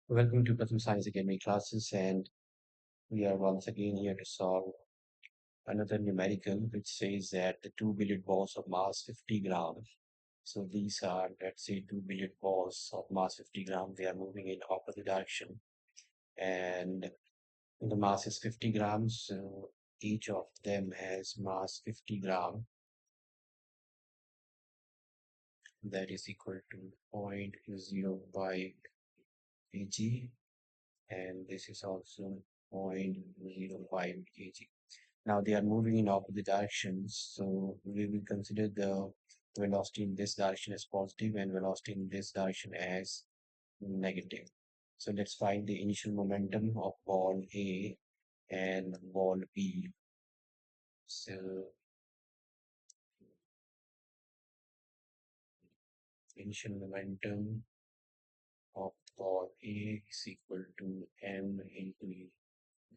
Welcome to Pratham Science Academy classes, and we are once again here to solve another numerical which says that the two billiard balls of mass 50 grams. So these are, let's say, two billiard balls of mass 50 grams. They are moving in opposite direction, and the mass is 50 grams. So each of them has mass 50 gram, that is equal to 0.05 kg, and this is also 0.05 kg. Now they are moving in opposite directions, so we will consider the velocity in this direction as positive and velocity in this direction as negative. So let's find the initial momentum of ball A and ball B. So initial momentum of ball A is equal to m into E.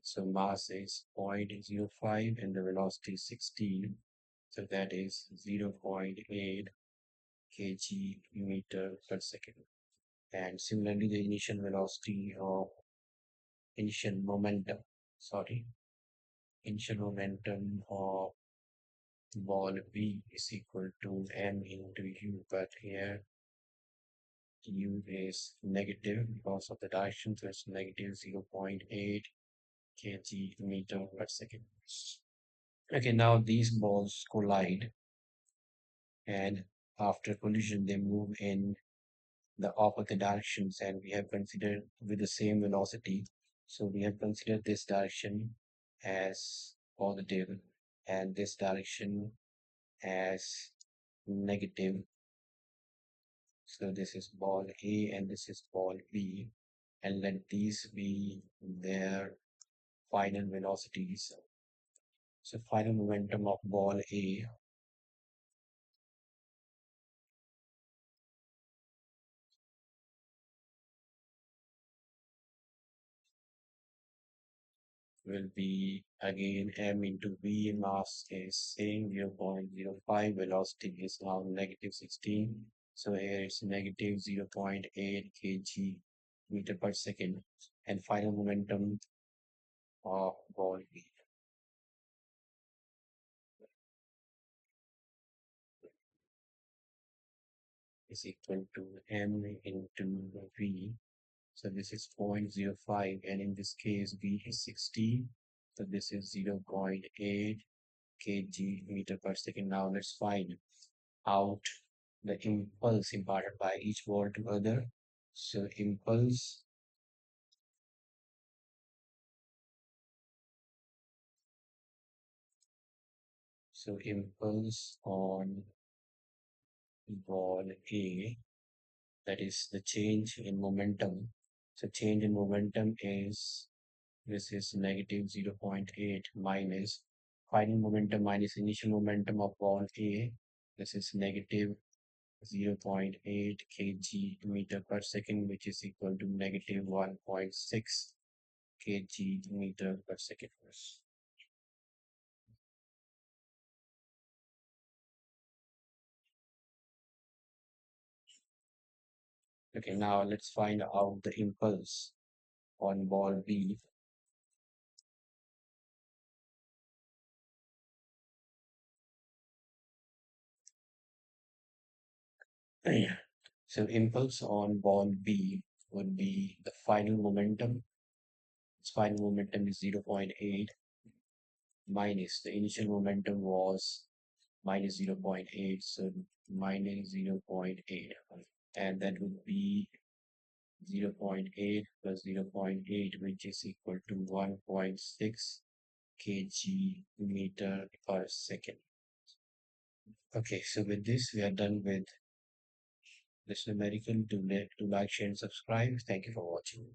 So mass is 0.05 and the velocity is 16. So that is 0.8 kg meter per second. And similarly, the initial velocity of initial momentum, sorry, initial momentum of ball B is equal to m into u, but here u is negative because of the direction, so it's negative 0.8 kg meter per second. Okay, now these balls collide, and after collision, they move in the opposite directions, and we have considered with the same velocity. So we have considered this direction as positive and this direction as negative. So this is ball A and this is ball B, and let these be their final velocities. So final momentum of ball A will be again m into v. Mass is same 0.05, velocity is now negative 16, so here it's negative 0.8 kg meter per second, and final momentum of ball B is equal to m into v. So this is 0.05, and in this case v is 16, so this is 0.8 kg meter per second. Now let's find out the impulse imparted by each ball to other. So impulse on ball A, that is the change in momentum. So change in momentum is, this is negative 0.8 minus final momentum minus initial momentum of ball A. This is negative 0.8 kg meter per second, which is equal to negative 1.6 kg meter per second. Okay, now let's find out the impulse on ball B. So impulse on ball B would be the final momentum. Its final momentum is 0.8 minus the initial momentum was minus 0.8, so minus 0.8, and that would be 0.8 plus 0.8, which is equal to 1.6 kg meter per second. Okay, so with this, we are done with this numerical. To like, share, and subscribe. Thank you for watching.